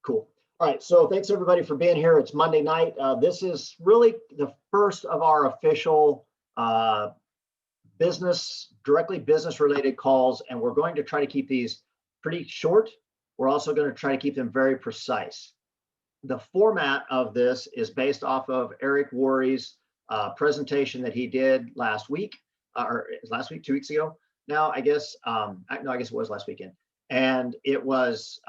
Cool. All right. So thanks everybody for being here. It's Monday night. This is really the first of our official directly business related calls, and we're going to try to keep these pretty short. We're also going to try to keep them very precise. The format of this is based off of Eric Worre's presentation that he did last week, or last week, 2 weeks ago. Now, I guess, no, I guess it was last weekend. And it was,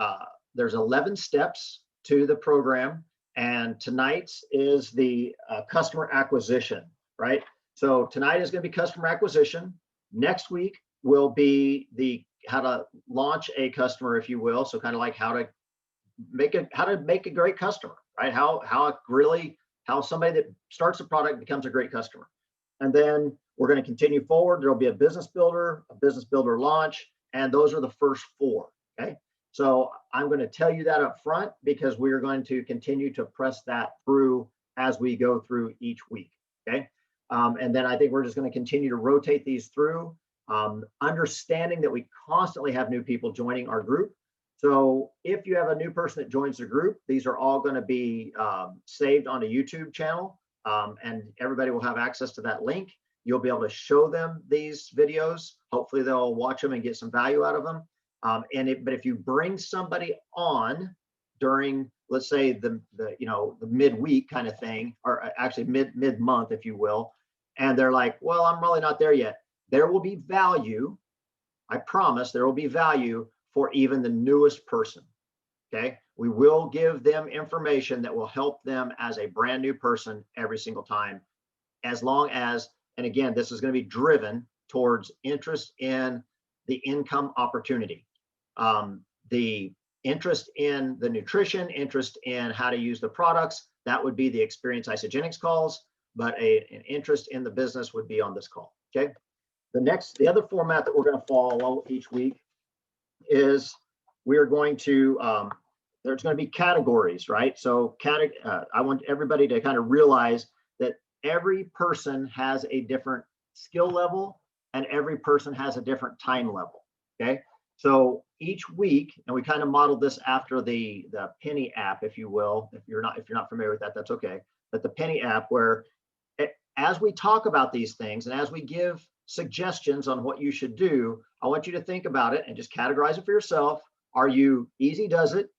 there's 11 steps to the program. And tonight's is the customer acquisition, right? So tonight is going to be customer acquisition. Next week will be the how to launch a customer, if you will. So kind of like how to make a great customer, right? How somebody that starts a product becomes a great customer. And then we're going to continue forward. There'll be a business builder launch, and those are the first 4. Okay. So I'm going to tell you that up front because we are going to continue to press that through as we go through each week. Okay. And then I think we're just going to continue to rotate these through, understanding that we constantly have new people joining our group. So if you have a new person that joins the group, these are all going to be saved on a YouTube channel, and everybody will have access to that link. You'll be able to show them these videos. Hopefully they'll watch them and get some value out of them. But if you bring somebody on during, let's say the midweek kind of thing, or actually mid-month, if you will, and they're like, well, I'm really not there yet, there will be value. I promise there will be value for even the newest person. Okay, we will give them information that will help them as a brand new person every single time, as long as, and again, this is going to be driven towards interest in the income opportunity, the interest in the nutrition, interest in how to use the products. That would be the Experience Isagenix calls, but an interest in the business would be on this call. Okay, the other format that we're going to follow each week is we are going to, there's going to be categories, right? So I want everybody to kind of realize that every person has a different skill level and every person has a different time level, okay? So each week, and we kind of modeled this after the Penny app, if you will. If you're not familiar with that, that's okay. But the Penny app, where as we talk about these things and as we give suggestions on what you should do, I want you to think about it and just categorize it for yourself. Are you easy does it?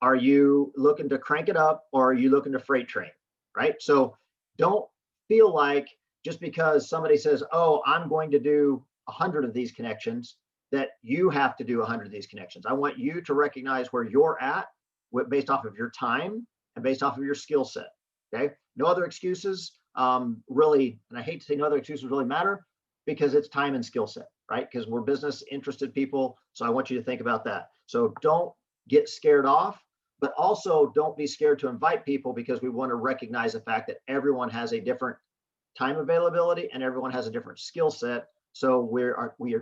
Are you looking to crank it up, or are you looking to freight train, right? So don't feel like just because somebody says, oh, I'm going to do 100 of these connections, that you have to do 100 of these connections. I want you to recognize where you're at based off of your time and based off of your skill set, okay? No other excuses really, and I hate to say no other excuses really matter, because it's time and skill set, right? Because we're business interested people. So I want you to think about that. So don't get scared off, but also don't be scared to invite people, because we want to recognize the fact that everyone has a different time availability and everyone has a different skill set. So we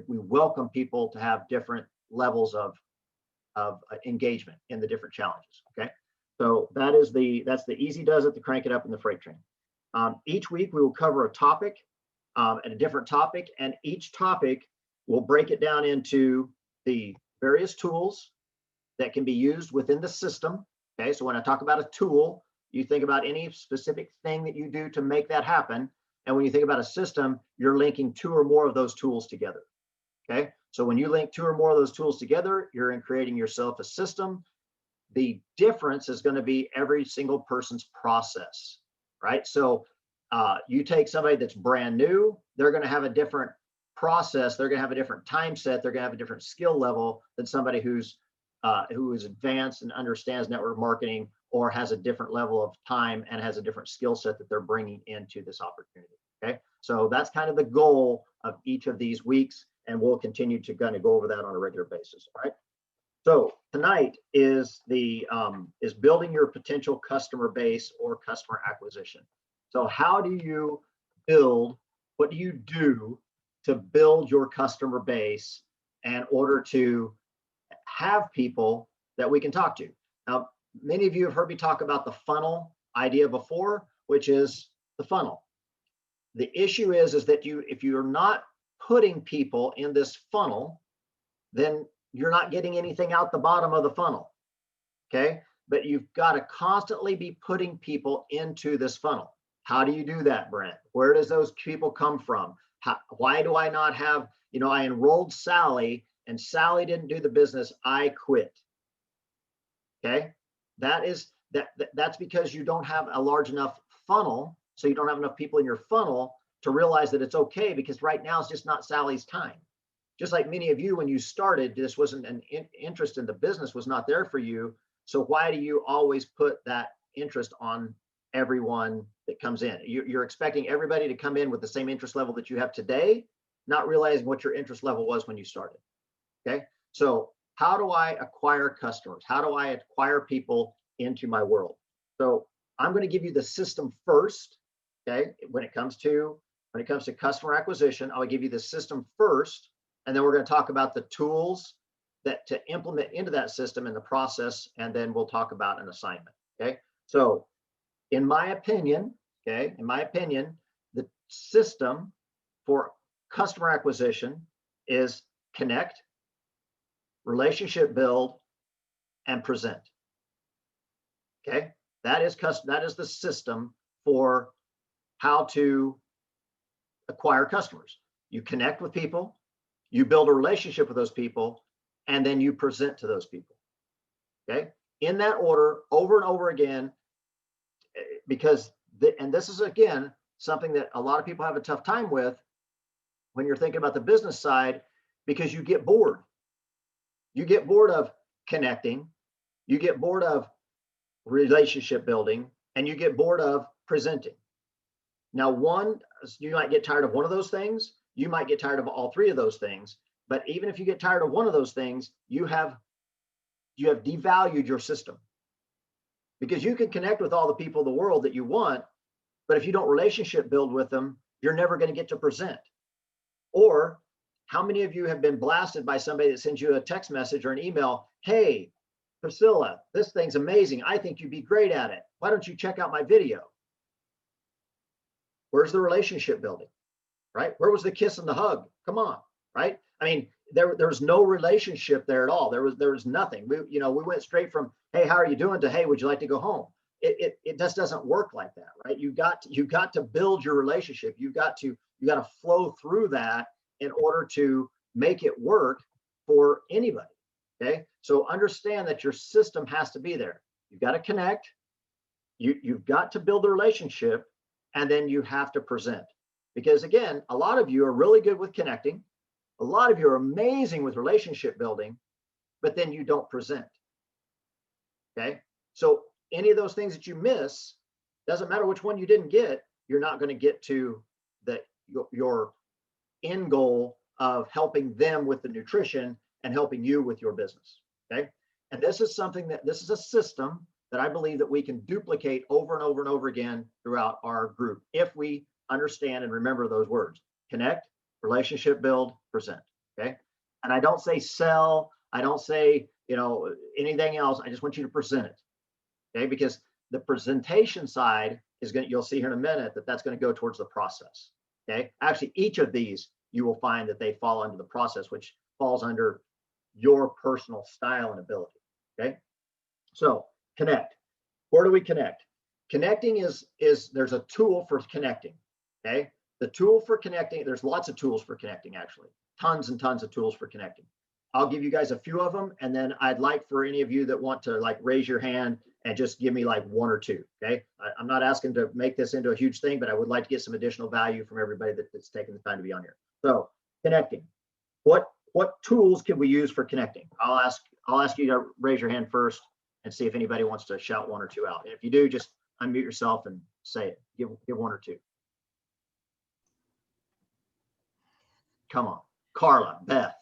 welcome people to have different levels of engagement in the different challenges. Okay. So that's the easy does it, the crank it up, and the freight train. Each week we will cover a topic, and a different topic, and each topic will break it down into the various tools that can be used within the system. Okay, so when I talk about a tool, you think about any specific thing that you do to make that happen. And when you think about a system, you're linking 2 or more of those tools together. Okay, so when you link 2 or more of those tools together, you're creating yourself a system. The difference is going to be every single person's process, right? So you take somebody that's brand new, they're going to have a different process, they're going to have a different time set, they're going to have a different skill level than somebody who is advanced and understands network marketing, or has a different level of time and has a different skill set that they're bringing into this opportunity. Okay, so that's kind of the goal of each of these weeks, and we'll continue to kind of go over that on a regular basis. All right. So tonight is building your potential customer base or customer acquisition. So how do you build? What do you do to build your customer base in order to have people that we can talk to? Now, many of you have heard me talk about the funnel idea before, which is the funnel. The issue is that if you're not putting people in this funnel, then you're not getting anything out the bottom of the funnel. Okay, but you've got to constantly be putting people into this funnel. How do you do that, Brent? Where does those people come from? Why do I not have, I enrolled Sally and Sally didn't do the business, I quit. Okay, that's because you don't have a large enough funnel, so you don't have enough people in your funnel to realize that it's okay, because right now it's just not Sally's time. Just like many of you, when you started, this wasn't an interest in the business was not there for you. So why do you always put that interest on everyone that comes in? You're expecting everybody to come in with the same interest level that you have today, not realizing what your interest level was when you started. Okay, so how do I acquire customers? How do I acquire people into my world? So I'm going to give you the system first. Okay, when it comes to customer acquisition, I'll give you the system first, and then we're going to talk about the tools that to implement into that system and the process, and then we'll talk about an assignment. Okay, so in my opinion, the system for customer acquisition is connect, relationship build, and present. Okay, that is the system for how to acquire customers. You connect with people, you build a relationship with those people, and then you present to those people. Okay, in that order, over and over again, because and this is again something that a lot of people have a tough time with when you're thinking about the business side, because you get bored. You get bored of connecting, you get bored of relationship building, and you get bored of presenting. Now, you might get tired of one of those things, you might get tired of all three of those things, but even if you get tired of one of those things, you have devalued your system. Because you can connect with all the people of the world that you want, but if you don't relationship build with them, you're never going to get to present. Or how many of you have been blasted by somebody that sends you a text message or an email? Hey, Priscilla, this thing's amazing. I think you'd be great at it. Why don't you check out my video? Where's the relationship building, right? Where was the kiss and the hug? Come on, right? I mean, there's no relationship there at all. There was nothing. We went straight from, hey, how are you doing, to, hey, would you like to go home? It just doesn't work like that, right? You've got to build your relationship. You got to flow through that in order to make it work for anybody. Okay, so understand that your system has to be there. You've got to connect, you've got to build a relationship, and then you have to present. Because again, a lot of you are really good with connecting, a lot of you are amazing with relationship building, but then you don't present. Okay, so any of those things that you miss, doesn't matter which one you didn't get, you're not going to get to your end goal of helping them with the nutrition and helping you with your business. Okay, and this is a system that I believe that we can duplicate over and over and over again throughout our group if we understand and remember those words: connect, relationship build, present. Okay, and I don't say sell, I don't say anything else. I just want you to present it. Okay, because the presentation side is you'll see here in a minute that's going to go towards the process. Okay, actually each of these you will find that they fall under the process, which falls under your personal style and ability. Okay, so connect. Where do we connect? Connecting is there's a tool for connecting. Okay, the tool for connecting, there's lots of tools for connecting, actually tons and tons of tools for connecting. I'll give you guys a few of them, and then I'd like for any of you that want to raise your hand and just give me one or two. Okay, I'm not asking to make this into a huge thing, but I would like to get some additional value from everybody that's taking the time to be on here. So connecting, what tools can we use for connecting? I'll ask you to raise your hand first and see if anybody wants to shout one or two out. And if you do, just unmute yourself and say it. Give one or two. Come on, Carla, Beth,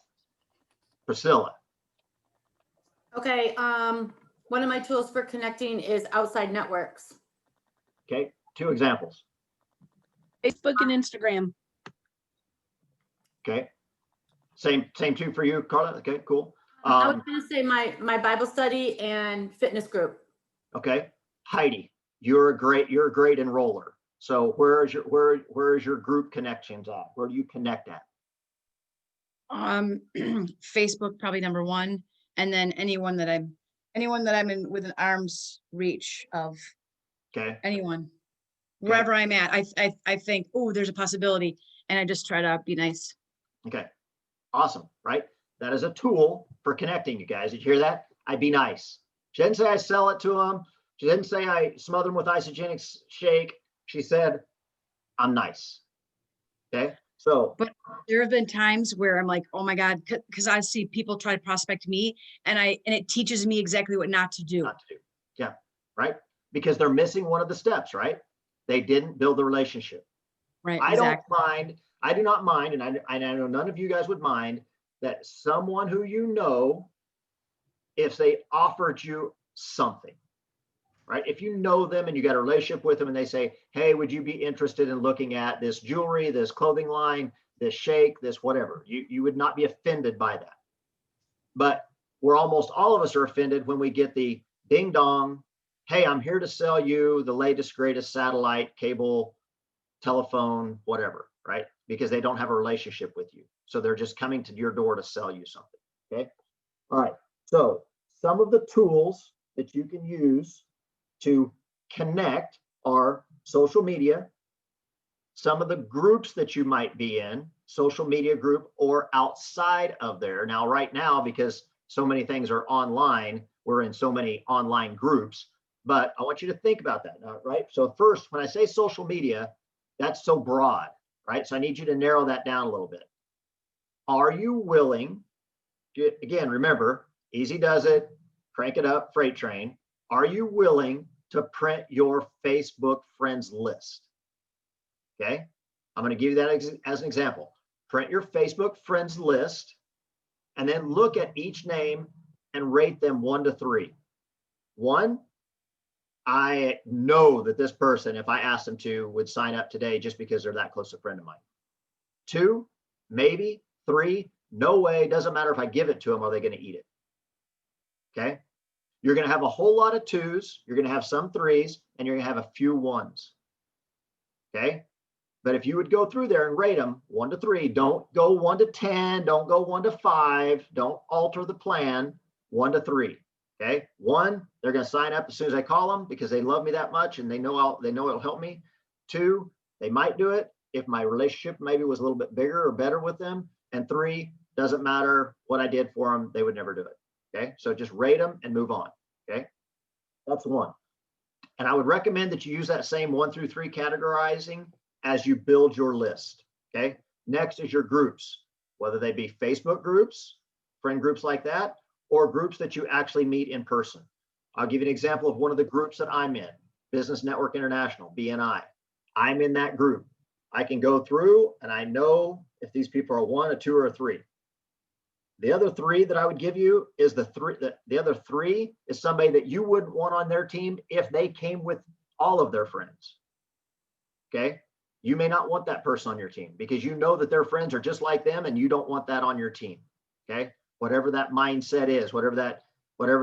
Priscilla. Okay, one of my tools for connecting is outside networks. Okay, two examples. Facebook and Instagram. Okay, same two for you, Carla. Okay, cool. I was going to say my Bible study and fitness group. Okay, Heidi, you're a great enroller. So where is your group connections at? Where do you connect at? Facebook, probably number one, and then anyone that I'm Anyone that I'm in within arm's reach of, Okay. anyone. Wherever I'm at, I think, oh, there's a possibility, and I just try to be nice. Okay. Awesome. Right. That is a tool for connecting, you guys. Did you hear that? I'd be nice. She didn't say I sell it to them. She didn't say I smother them with isogenic shake. She said, I'm nice. Okay. So There have been times where I'm like, oh my God, because I see people try to prospect me, and it teaches me exactly what not to do. not to do. Yeah. Right. Because they're missing one of the steps, right? They didn't build the relationship. Right, I exactly. don't mind. I do not mind. And I know none of you guys would mind that someone who you know, if they offered you something, right? If you know them and you got a relationship with them and they say, hey, would you be interested in looking at this jewelry, this clothing line, this shake, this whatever, you would not be offended by that. But we're almost all of us are offended when we get the ding dong, hey, I'm here to sell you the latest, greatest satellite, cable, telephone, whatever, right? Because they don't have a relationship with you. So they're just coming to your door to sell you something. Okay. All right. So some of the tools that you can use to connect are social media, some of the groups that you might be in, social media group or outside of there. Now, right now, because so many things are online, we're in so many online groups, but I want you to think about that, right? So first, when I say social media, that's so broad, right? So I need you to narrow that down a little bit. Are you willing to, again, remember, easy does it, crank it up, freight train. Are you willing to print your Facebook friends list? Okay, I'm going to give you that as an example. Print your Facebook friends list and then look at each name and rate them 1 to 3. 1, I know that this person, if I asked them to, would sign up today just because they're that close a friend of mine. 2, maybe. 3, no way. Doesn't matter if I give it to them, are they going to eat it? Okay. You're going to have a whole lot of 2s. You're going to have some 3s, and you're going to have a few 1s. Okay. But if you would go through there and rate them 1 to 3, don't go 1 to 10, don't go 1 to 5, don't alter the plan. 1 to 3. Okay. 1, they're going to sign up as soon as I call them because they love me that much and they know it'll help me. 2, they might do it if my relationship maybe was a little bit bigger or better with them. And 3, doesn't matter what I did for them, they would never do it. Okay. So just rate them and move on. Okay. That's 1. And I would recommend that you use that same 1 through 3 categorizing as you build your list. Okay. Next is your groups, whether they be Facebook groups, friend groups like that, or groups that you actually meet in person. I'll give you an example of one of the groups that I'm in, Business Network International, BNI. I'm in that group. I can go through and I know if these people are a 1, a 2, or a 3. The other 3 that I would give you is the other 3 is somebody that you wouldn't want on their team if they came with all of their friends. Okay. You may not want that person on your team because you know that their friends are just like them and you don't want that on your team. Okay. Whatever that mindset is, whatever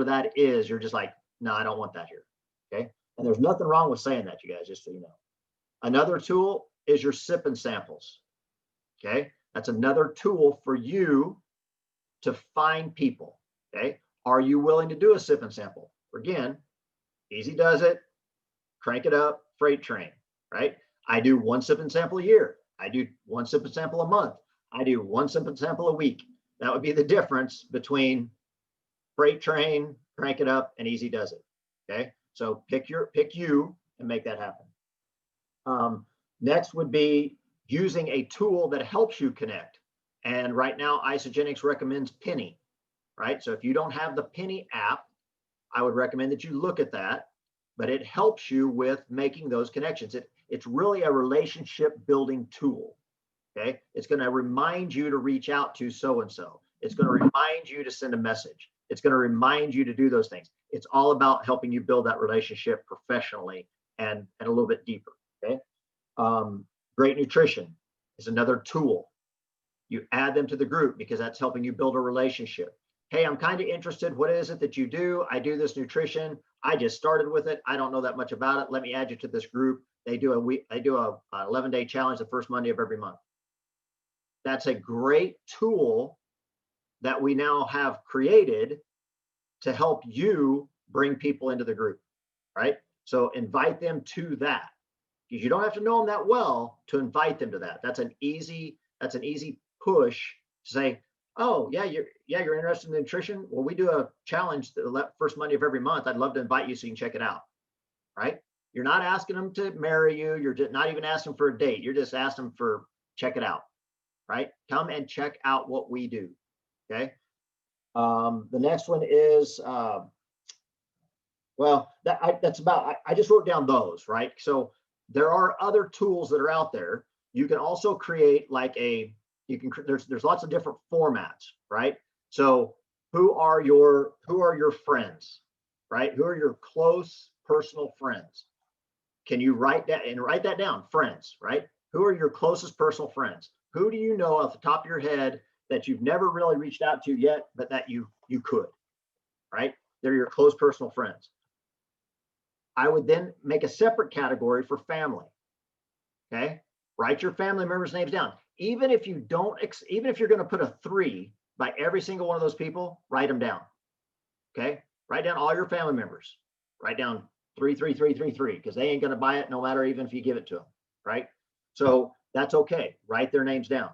that is, you're just like, no, I don't want that here. Okay. And there's nothing wrong with saying that, you guys, just so you know. Another tool is your sip and samples. Okay. That's another tool for you to find people. Okay. Are you willing to do a sip and sample? Again, easy does it, crank it up, freight train, right? I do 1 sip and sample a year. I do 1 sip and sample a month. I do 1 sip and sample a week. That would be the difference between freight train, crank it up, and easy does it. Okay. So pick you and make that happen. Next would be using a tool that helps you connect. And right now, Isagenix recommends Penny, right? So if you don't have the Penny app, I would recommend that you look at that, but it helps you with making those connections. It's really a relationship building tool. Okay. It's going to remind you to reach out to so-and-so. It's going to remind you to send a message. It's going to remind you to do those things. It's all about helping you build that relationship professionally and a little bit deeper. Okay. Great Nutrition is another tool. You add them to the group because that's helping you build a relationship. Hey, I'm kind of interested. What is it that you do? I do this nutrition. I just started with it. I don't know that much about it. Let me add you to this group. They do a 11-day challenge the first Monday of every month. That's a great tool that we now have created to help you bring people into the group, right? So invite them to that, because you don't have to know them that well to invite them to that. That's an easy push to say, oh yeah, you're interested in nutrition. Well, we do a challenge the first Monday of every month. I'd love to invite you so you can check it out, right? You're not asking them to marry you. You're just not even asking for a date. You're just asking them for check it out, right? Come and check out what we do. Okay. The next one is, well, that's about, I just wrote down those, right? So there are other tools that are out there. You can also create like there's lots of different formats, right? So who are your friends, right? Who are your close personal friends? Can you write that down? Friends, right? Who are your closest personal friends? Who do you know off the top of your head that you've never really reached out to yet, but that you could, right? They're your close personal friends. I would then make a separate category for family. Okay, write your family members' names down. Even if you're going to put a 3 by every single one of those people, write them down. Okay, write down all your family members. Write down 33333, because they ain't going to buy it no matter even if you give it to them, right? So that's okay. Write their names down.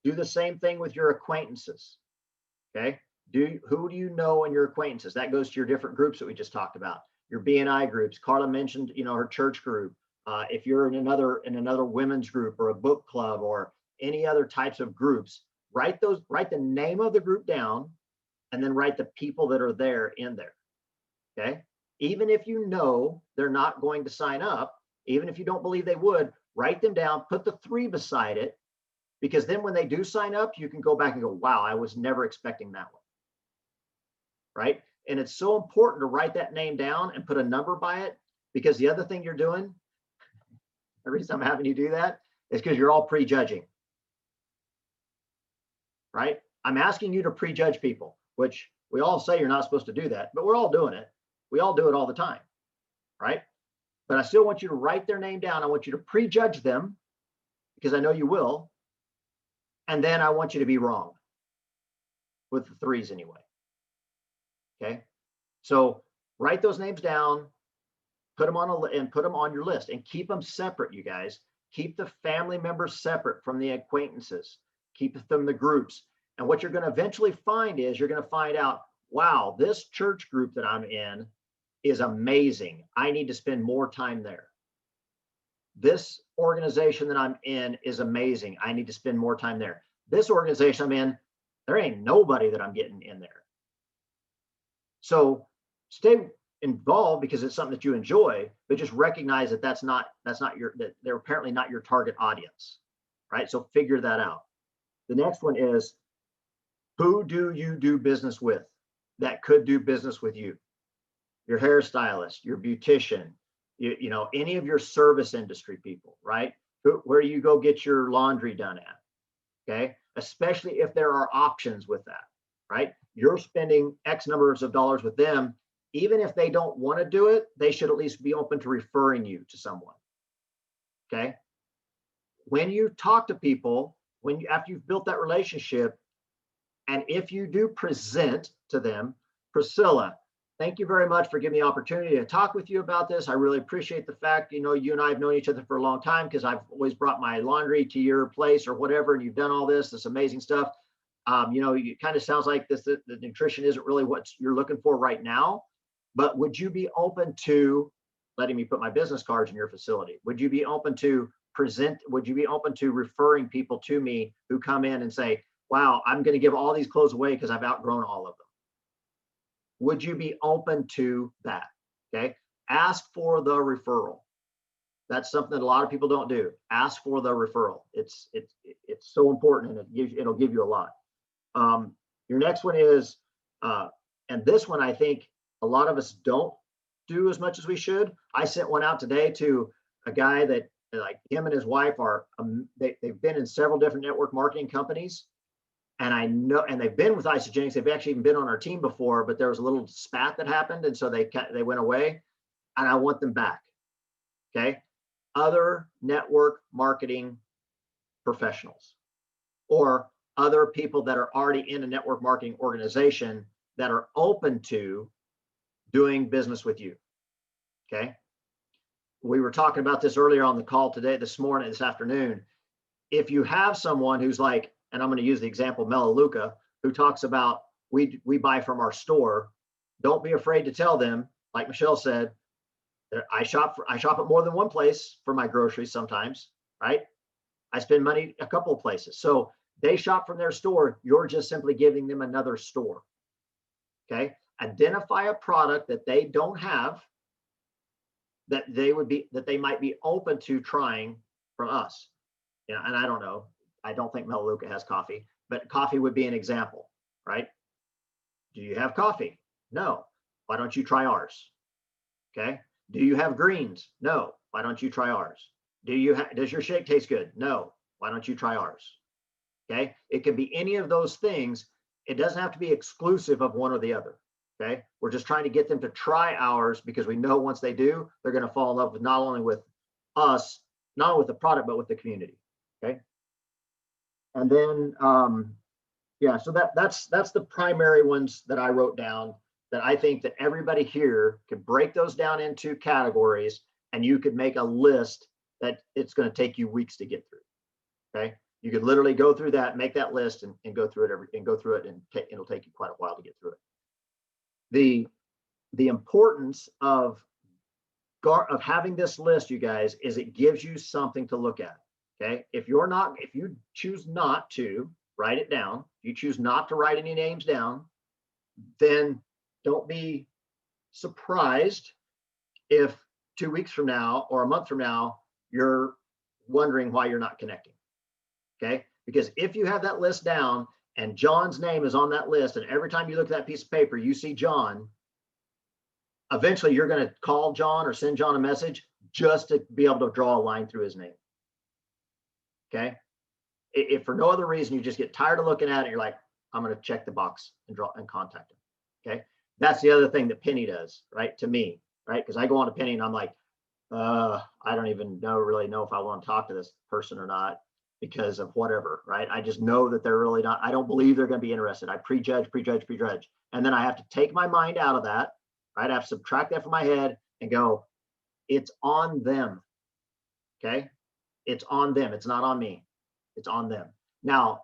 Do the same thing with your acquaintances. Okay, who do you know in your acquaintances? That goes to your different groups that we just talked about. Your BNI groups. Carla mentioned, her church group. If you're in another women's group or a book club or any other types of groups, write the name of the group down, and then write the people that are there in there. Okay. Even if you know they're not going to sign up, even if you don't believe they would, write them down, put the 3 beside it, because then when they do sign up, you can go back and go, wow, I was never expecting that one. Right. And it's so important to write that name down and put a number by it, because the other thing you're doing, the reason I'm having you do that is because you're all prejudging. Right. I'm asking you to prejudge people, which we all say you're not supposed to do that, but we're all doing it. We all do it all the time. Right. But I still want you to write their name down. I want you to prejudge them, because I know you will. And then I want you to be wrong with the 3s anyway. Okay. So write those names down, put them on your list, and keep them separate, you guys. Keep the family members separate from the acquaintances. Keep them the groups. And what you're going to eventually find is you're going to find out, wow, this church group that I'm in is amazing. I need to spend more time there. This organization that I'm in is amazing. I need to spend more time there. This organization I'm in, there ain't nobody that I'm getting in there. So stay involved because it's something that you enjoy, but just recognize that that they're apparently not your target audience, right? So figure that out. The next one is, who do you do business with that could do business with you? Your hairstylist, your beautician, you know, any of your service industry people, right? Where you go get your laundry done at, okay? Especially if there are options with that, right? You're spending X numbers of dollars with them. Even if they don't want to do it, they should at least be open to referring you to someone, okay? When you talk to people, after you've built that relationship, and if you do present to them, Priscilla, thank you very much for giving me the opportunity to talk with you about this. I really appreciate the fact, you know, you and I have known each other for a long time, because I've always brought my laundry to your place or whatever, and you've done all this amazing stuff. You know, it kind of sounds like the nutrition isn't really what you're looking for right now, but would you be open to letting me put my business cards in your facility? Would you be open to referring people to me who come in and say, wow, I'm going to give all these clothes away because I've outgrown all of them? Would you be open to that? Okay. Ask for the referral. That's something that a lot of people don't do. Ask for the referral. It's so important, and it'll give you a lot. Your next one is, and this one I think a lot of us don't do as much as we should. I sent one out today to a guy that, like, him and his wife are, they've been in several different network marketing companies. And I know, and they've been with Isagenix. They've actually even been on our team before, but there was a little spat that happened, and so they went away. And I want them back. Okay, other network marketing professionals, or other people that are already in a network marketing organization that are open to doing business with you. Okay. We were talking about this earlier on the call today, this afternoon. If you have someone who's like, and I'm going to use the example Melaleuca, who talks about we buy from our store, don't be afraid to tell them, like Michelle said, that I shop at more than one place for my groceries sometimes, right? I spend money a couple of places. So they shop from their store. You're just simply giving them another store. Okay. Identify a product that they don't have that they might be open to trying from us. You know, and I don't know. I don't think Melaleuca has coffee, but coffee would be an example, right? Do you have coffee? No. Why don't you try ours? Okay. Do you have greens? No. Why don't you try ours? Does your shake taste good? No. Why don't you try ours? Okay. It can be any of those things. It doesn't have to be exclusive of one or the other. Okay. We're just trying to get them to try ours because we know once they do, they're going to fall in love with not only with us, not only with the product, but with the community. Okay. And then, yeah, so that's the primary ones that I wrote down that I think that everybody here could break those down into categories, and you could make a list that it's going to take you weeks to get through. Okay. You could literally go through that, make that list and go through it and it'll take you quite a while to get through it. The importance of having this list, you guys, is it gives you something to look at. Okay. If you choose not to write it down, if you choose not to write any names down, then don't be surprised if 2 weeks from now or a month from now, you're wondering why you're not connecting. Okay. Because if you have that list down and John's name is on that list, and every time you look at that piece of paper, you see John, eventually you're going to call John or send John a message just to be able to draw a line through his name. Okay. If for no other reason, you just get tired of looking at it, you're like, I'm going to check the box and contact him. Okay. That's the other thing that Penny does, right? To me, right? Because I go on to Penny and I'm like, I don't even really know if I want to talk to this person or not because of whatever, right? I just know that they're really not, I don't believe they're going to be interested. I prejudge. And then I have to take my mind out of that, right? I have to subtract that from my head and go, it's on them. Okay. It's on them. It's not on me. It's on them. Now,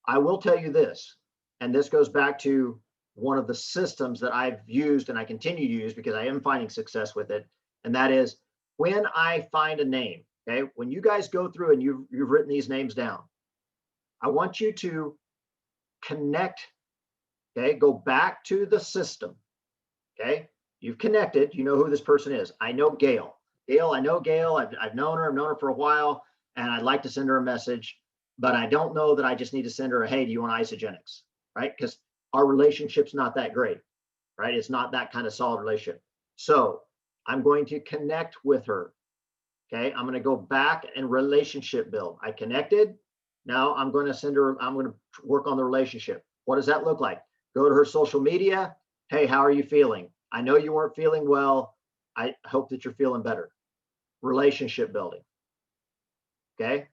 I will tell you this, and this goes back to one of the systems that I've used and I continue to use because I am finding success with it. And that is when I find a name, okay, when you guys go through and you've written these names down, I want you to connect, okay, go back to the system, okay? You've connected, you know who this person is. I know Gail. I know Gail. I've known her for a while, and I'd like to send her a message, but I don't know that I just need to send her a, hey, do you want Isagenix, right? Because our relationship's not that great, right? It's not that kind of solid relationship. So I'm going to connect with her, okay? I'm going to go back and relationship build. I connected. Now I'm going to work on the relationship. What does that look like? Go to her social media. Hey, how are you feeling? I know you weren't feeling well. I hope that you're feeling better. Relationship building. Okay.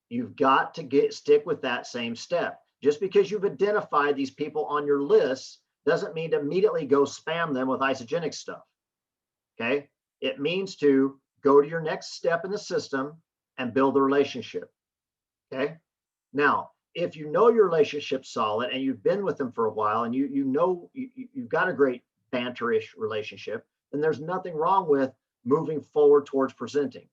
You've got to stick with that same step. Just because you've identified these people on your list doesn't mean to immediately go spam them with Isagenix stuff. Okay. It means to go to your next step in the system and build a relationship. Okay. Now, if you know your relationship's solid and you've been with them for a while and you've got a great banterish relationship, then there's nothing wrong with moving forward towards presenting.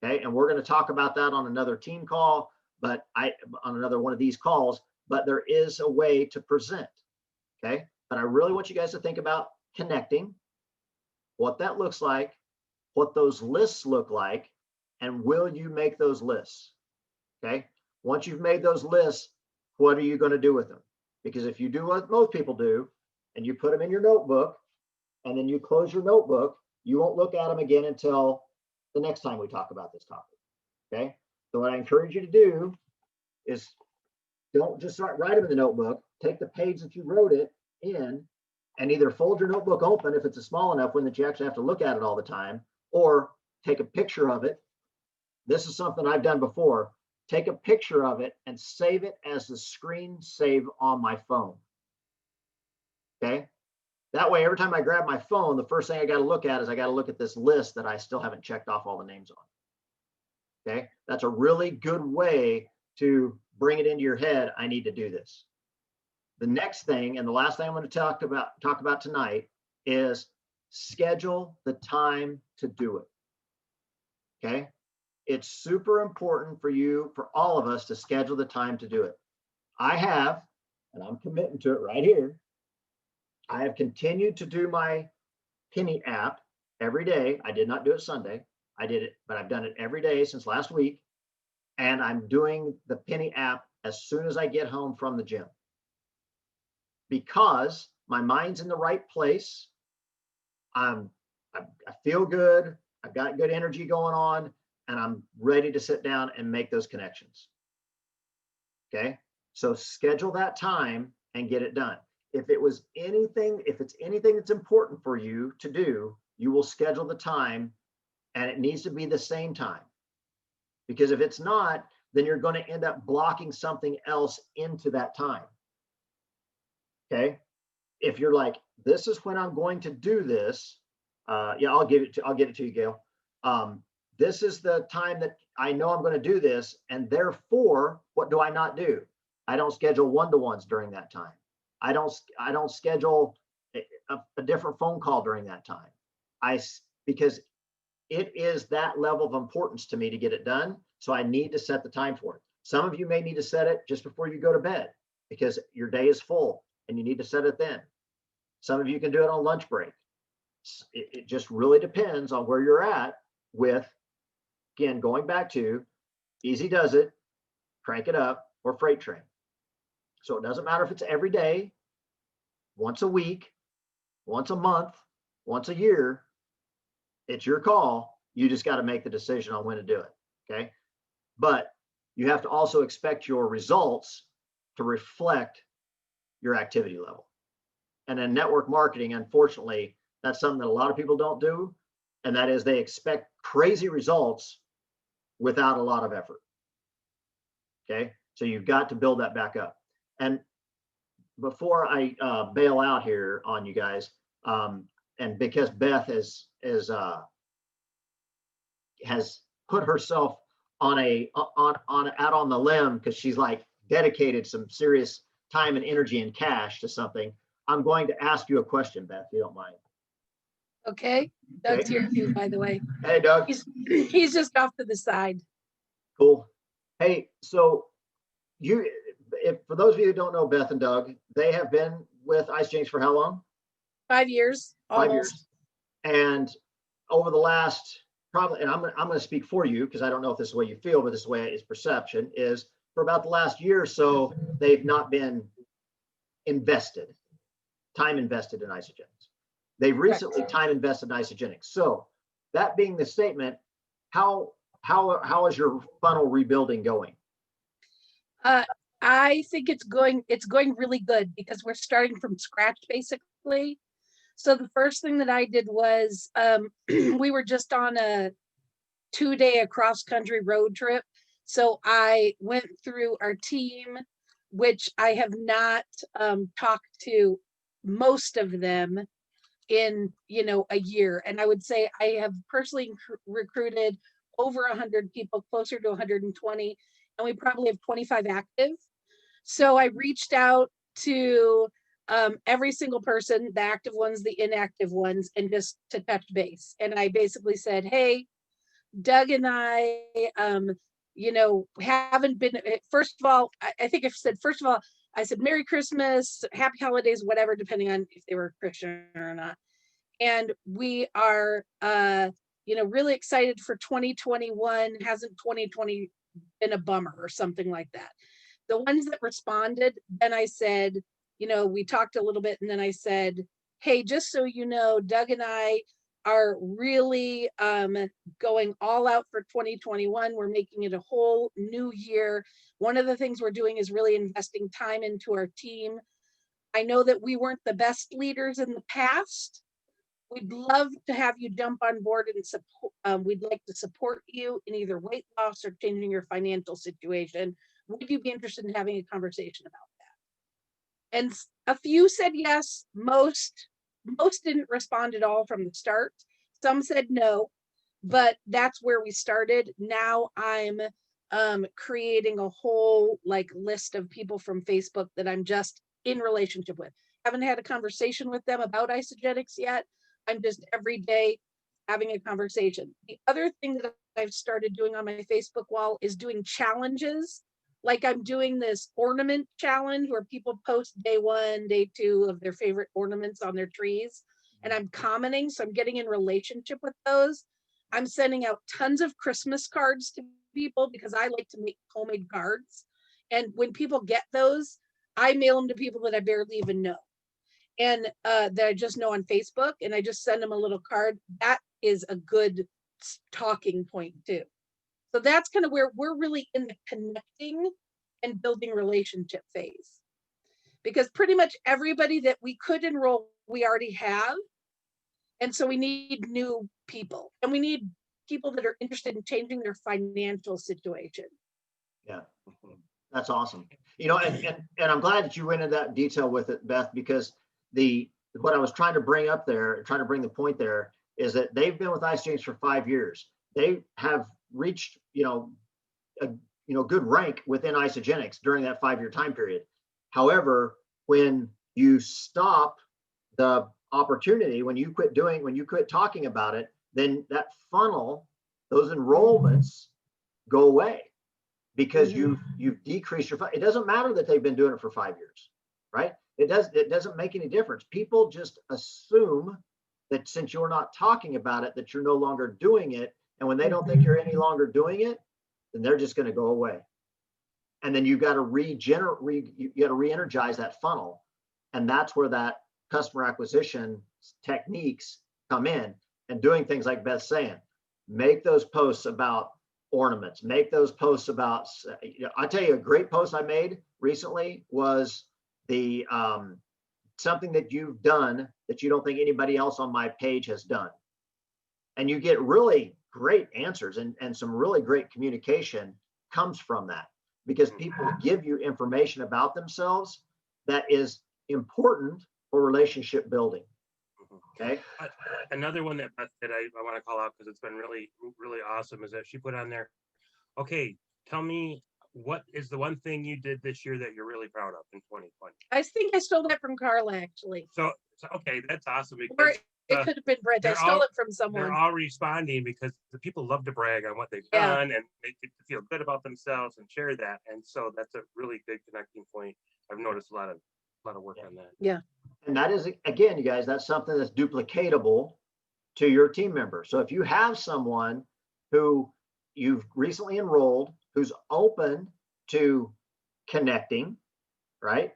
Okay. And we're going to talk about that on another team call, but on another one of these calls, but there is a way to present. Okay. But I really want you guys to think about connecting, what that looks like, what those lists look like, and will you make those lists? Okay. Once you've made those lists, what are you going to do with them? Because if you do what most people do and you put them in your notebook and then you close your notebook, you won't look at them again until the next time we talk about this topic. Okay. So what I encourage you to do is don't just write them in the notebook. Take the page that you wrote it in and either fold your notebook open if it's a small enough one that you actually have to look at it all the time, or take a picture of it. This is something I've done before. Take a picture of it and save it as the screen save on my phone. Okay. That way, every time I grab my phone, the first thing I got to look at is I got to look at this list that I still haven't checked off all the names on. Okay. That's a really good way to bring it into your head. I need to do this. The next thing, and the last thing I'm going to talk about tonight, is schedule the time to do it. Okay. It's super important for you, for all of us, to schedule the time to do it. I have, and I'm committing to it right here. I have continued to do my Penny app every day. I did not do it Sunday. I did it, but I've done it every day since last week. And I'm doing the Penny app as soon as I get home from the gym, because my mind's in the right place. I feel good. I've got good energy going on, and I'm ready to sit down and make those connections. Okay. So schedule that time and get it done. If it's anything that's important for you to do, you will schedule the time, and it needs to be the same time. Because if it's not, then you're going to end up blocking something else into that time. Okay. If you're like, this is when I'm going to do this. Yeah, I'll get it to you, Gail. This is the time that I know I'm going to do this. And therefore, what do I not do? I don't schedule one-to-ones during that time. I don't schedule a different phone call during that time. Because it is that level of importance to me to get it done. So I need to set the time for it. Some of you may need to set it just before you go to bed because your day is full and you need to set it then. Some of you can do it on lunch break. It just really depends on where you're at with, again, going back to Easy Does It, Crank It Up, or Freight Train. So it doesn't matter if it's every day, once a week, once a month, once a year. It's your call. You just got to make the decision on when to do it. Okay. But you have to also expect your results to reflect your activity level. And in network marketing, unfortunately, that's something that a lot of people don't do. And that is they expect crazy results without a lot of effort. Okay. So you've got to build that back up. And before I bail out here on you guys, and because Beth has put herself on out on the limb, because she's like dedicated some serious time and energy and cash to something, I'm going to ask you a question, Beth, if you don't mind. Okay, Doug's Okay. here too, by the way. Hey, Doug. He's just off to the side. Cool. Hey, so for those of you who don't know Beth and Doug, they have been with Ice Jinx for how long? 5 years, 5 almost. years. And over the last, probably, and I'm going to speak for you because I don't know if this is the way you feel, but this is the way it's perception, is for about the last year or so, they've not been time invested in Isagenix. They've recently time invested in Isagenix. So that being the statement, how is your funnel rebuilding going? I think it's going really good because we're starting from scratch basically. So the first thing that I did was we were just on a 2-day across country road trip. So I went through our team, which I have not talked to most of them in a year. And I would say I have personally recruited over 100 people, closer to 120, and we probably have 25 active. So I reached out to every single person, the active ones, the inactive ones, and just to touch base. And I basically said, hey, Doug and I, haven't been, first of all, I think I said, first of all, I said, Merry Christmas, Happy Holidays, whatever, depending on if they were Christian or not. And we are, really excited for 2021. Hasn't 2020 been a bummer or something like that? The ones that responded, then I said, we talked a little bit, and then I said, hey, just so you know, Doug and I are really going all out for 2021. We're making it a whole new year. One of the things we're doing is really investing time into our team. I know that we weren't the best leaders in the past. We'd love to have you jump on board and support. We'd like to support you in either weight loss or changing your financial situation. Would you be interested in having a conversation about And a few said yes, most didn't respond at all from the start. Some said no, but that's where we started. Now I'm creating a whole like list of people from Facebook that I'm just in relationship with. Haven't had a conversation with them about Isagenix yet. I'm just every day having a conversation. The other thing that I've started doing on my Facebook wall is doing challenges. Like I'm doing this ornament challenge where people post day 1, day 2 of their favorite ornaments on their trees. And I'm commenting, so I'm getting in relationship with those. I'm sending out tons of Christmas cards to people because I like to make homemade cards. And when people get those, I mail them to people that I barely even know. And that I just know on Facebook, and I just send them a little card. That is a good talking point too. So that's kind of where we're really in the connecting and building relationship phase. Because pretty much everybody that we could enroll, we already have. And so we need new people, and we need people that are interested in changing their financial situation. Yeah, that's awesome. You know, and I'm glad that you went into that detail with it, Beth, because what I was trying to bring up there, trying to bring the point there, is that they've been with Isagenix for 5 years. They have reached, a good rank within Isagenix during that 5-year time period. However, when you stop the opportunity, when you quit talking about it, then that funnel, those enrollments go away because you've decreased your. It doesn't matter that they've been doing it for 5 years, right? It doesn't make any difference. People just assume that since you're not talking about it, that you're no longer doing it. And when they don't think you're any longer doing it, then they're just going to go away. And then you've got to re-energize that funnel. And that's where that customer acquisition techniques come in, and doing things like Beth's saying, make those posts about ornaments, make those posts about, I'll tell you a great post I made recently was the something that you've done that you don't think anybody else on my page has done. And you get really great answers, and some really great communication comes from that, because people give you information about themselves that is important for relationship building. Okay. Another one that I want to call out because it's been really, really awesome is that she put on there, okay, tell me what is the one thing you did this year that you're really proud of in 2020? I think I stole that from Carla, actually. So okay, that's awesome, Or because it could have been Brent. I stole it from someone. they're all responding because the people love to brag on what they've done, and they get to feel good about themselves and share that. And so that's a really big connecting point. I've noticed a lot of work on that. Yeah. And that is, again, you guys, that's something that's duplicatable to your team member. So if you have someone who you've recently enrolled, who's open to connecting, right?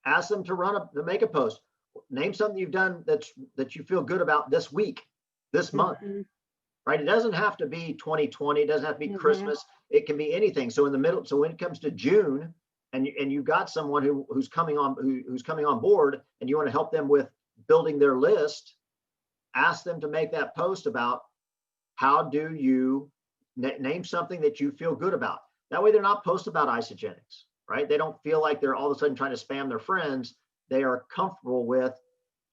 Ask them to make a post. Name something you've done that you feel good about this week, this month, right? It doesn't have to be 2020. It doesn't have to be Christmas. It can be anything. So in the middle, so when it comes to June, and you've got someone who's coming on board, and you want to help them with building their list, ask them to make that post about how do you name something that you feel good about. That way they're not post about Isagenix, right? They don't feel like they're all of a sudden trying to spam their friends. They are comfortable with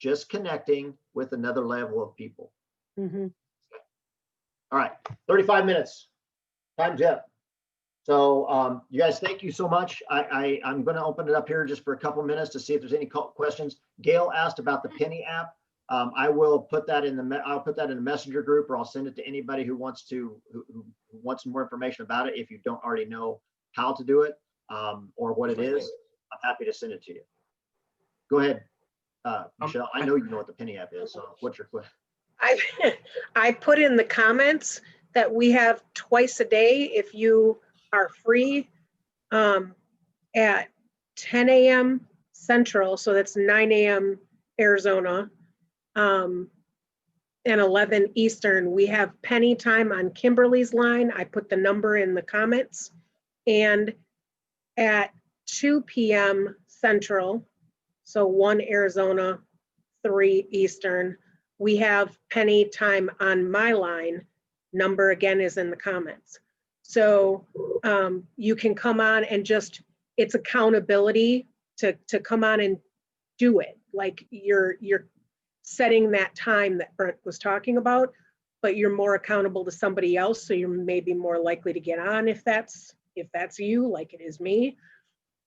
just connecting with another level of people. All right, 35 minutes. Time's up. So you guys, thank you so much. I'm going to open it up here just for a couple minutes to see if there's any questions. Gail asked about the Penny app. I will put that in the messenger group, or I'll send it to anybody who wants who wants more information about it. If you don't already know how to do it or what it is, I'm happy to send it to you. Go ahead, Michelle. I know you know what the Penny app is. So what's your question? I put in the comments that we have twice a day if you are free at 10 a.m. Central. So that's 9 a.m. Arizona. And 11 Eastern, we have Penny time on Kimberly's line. I put the number in the comments. And at 2 p.m. Central, so 1 Arizona, 3 Eastern, we have Penny time on my line. Number again is in the comments. So you can come on and just, it's accountability to come on and do it. Like you're setting that time that Brent was talking about, but you're more accountable to somebody else. So you're maybe more likely to get on if that's you, like it is me.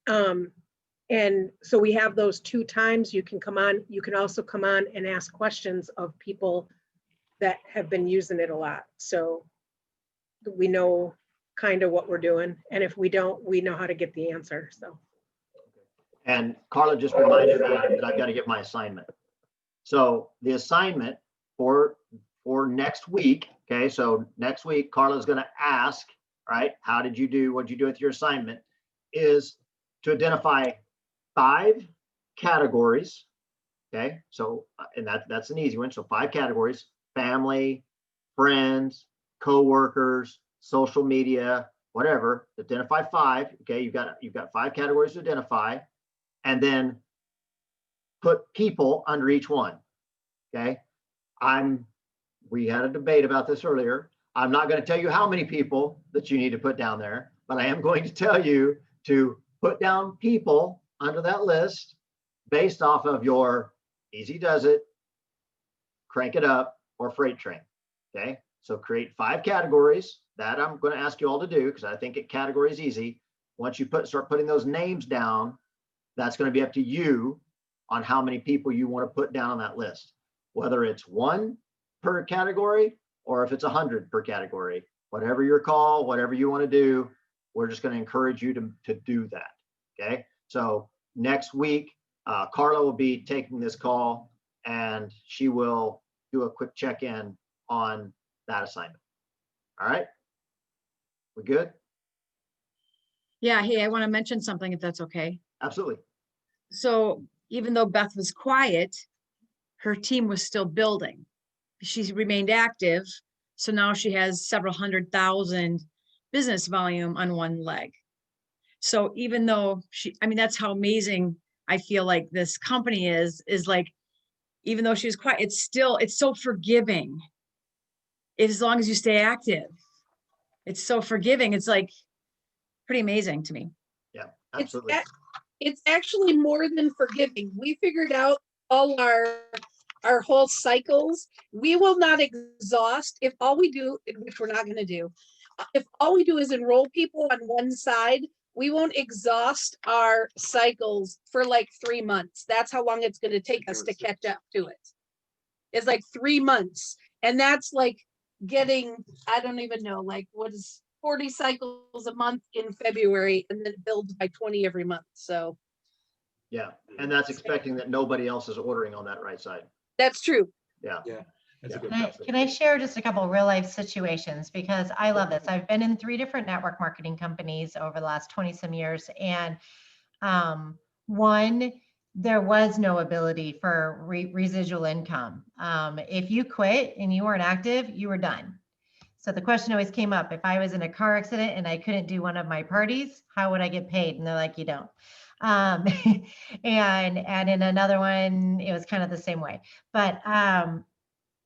And so we have those 2 times you can come on. You can also come on and ask questions of people that have been using it a lot. So we know kind of what we're doing. And if we don't, we know how to get the answer. So. And Carla just reminded me that I've got to give my assignment. So the assignment for next week, okay, so next week, Carla's going to ask, right, how did you do, what did you do with your assignment, is to identify 5 categories, okay? So, and that's an easy one. So 5 categories: family, friends, coworkers, social media, whatever. Identify 5, okay? You've got 5 categories to identify, and then put people under each one, okay? We had a debate about this earlier. I'm not going to tell you how many people that you need to put down there, but I am going to tell you to put down people under that list based off of your Easy Does It, Crank It Up, or Freight Train, okay? So create 5 categories that I'm going to ask you all to do, because I think it category is easy. Once you start putting those names down, that's going to be up to you on how many people you want to put down on that list, whether it's 1 per category or if it's 100 per category. Whatever your call, whatever you want to do, we're just going to encourage you to do that, okay? So next week, Carla will be taking this call, and she will do a quick check-in on that assignment. All right? We good? Yeah, hey, I want to mention something if that's okay. Absolutely. So even though Beth was quiet, her team was still building. She remained active. So now she has several 100,000 business volume on one leg. So even though that's how amazing I feel like this company is like, even though she was quiet, it's so forgiving. As long as you stay active, it's so forgiving. It's like pretty amazing to me. Yeah, absolutely. It's actually more than forgiving. We figured out all our whole cycles. We will not exhaust if all we do, which we're not going to do, if all we do is enroll people on one side, we won't exhaust our cycles for like 3 months. That's how long it's going to take us to catch up to it. It's like 3 months. And that's like getting, I don't even know, like what is 40 cycles a month in February, and then it builds by 20 every month. So Yeah, and that's expecting that nobody else is ordering on that right side. that's true. Yeah. Yeah, that's a Yeah. good Can point. I share just a couple real life situations, because I love this. I've been in 3 different network marketing companies over the last 20 some years. And one, there was no ability for residual income. If you quit and you weren't active, you were done. So the question always came up, if I was in a car accident and I couldn't do one of my parties, how would I get paid? And they're like, you don't. And in another one, it was kind of the same way. But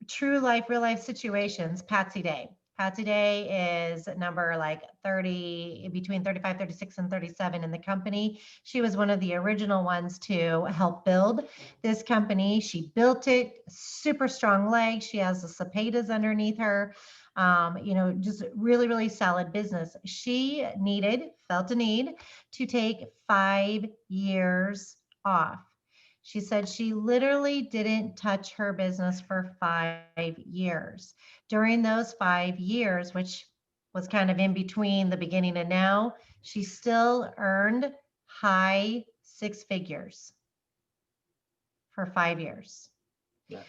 true life, real life situations, Patsy Day. Patsy Day is number like 30, between 35, 36, and 37 in the company. She was one of the original ones to help build this company. She built it, super strong legs. She has the Cepedas underneath her. Just really, really solid business. She felt a need to take 5 years off. She said she literally didn't touch her business for 5 years. During those 5 years, which was kind of in between the beginning and now, she still earned high 6 figures for 5 years. Yeah.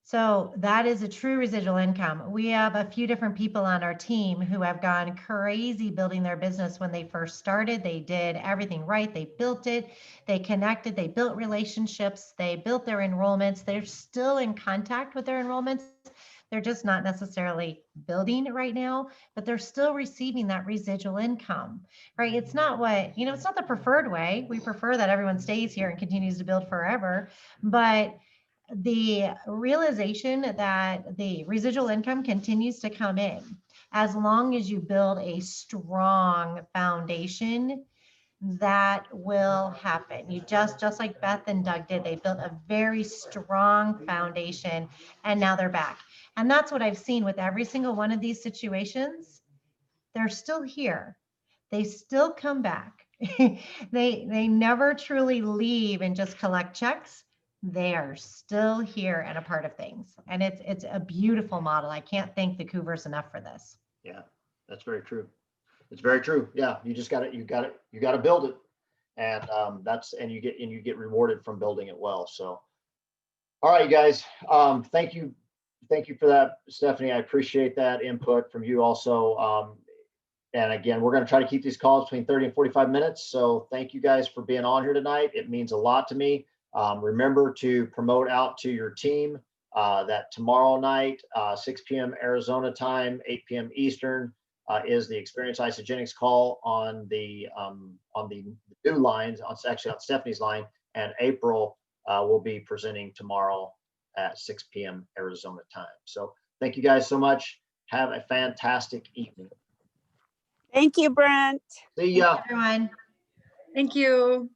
So that is a true residual income. We have a few different people on our team who have gone crazy building their business when they first started. They did everything right. They built it. They connected. They built relationships. They built their enrollments. They're still in contact with their enrollments. They're just not necessarily building right now, but they're still receiving that residual income, right? It's not it's not the preferred way. We prefer that everyone stays here and continues to build forever, but the realization that the residual income continues to come in as long as you build a strong foundation, that will happen. You just like Beth and Doug did, they built a very strong foundation and now they're back. And that's what I've seen with every single one of these situations. They're still here. They still come back. They never truly leave and just collect checks. They are still here and a part of things. And it's a beautiful model. I can't thank the Cougars enough for this. Yeah, that's very true. It's very true. Yeah, you just got to, you got to build it. And and you get rewarded from building it well. So, all right, you guys, thank you for that, Stephanie. I appreciate that input from you also. And again, we're going to try to keep these calls between 30 and 45 minutes. So thank you guys for being on here tonight. It means a lot to me. Remember to promote out to your team that tomorrow night, 6 p.m. Arizona time, 8 p.m. Eastern, is the Experience Isagenix call on the new lines, actually on Stephanie's line, and April will be presenting tomorrow at 6 p.m. Arizona time. So thank you guys so much. Have a fantastic evening. Thank you, Brent. See ya. Everyone. Thank you.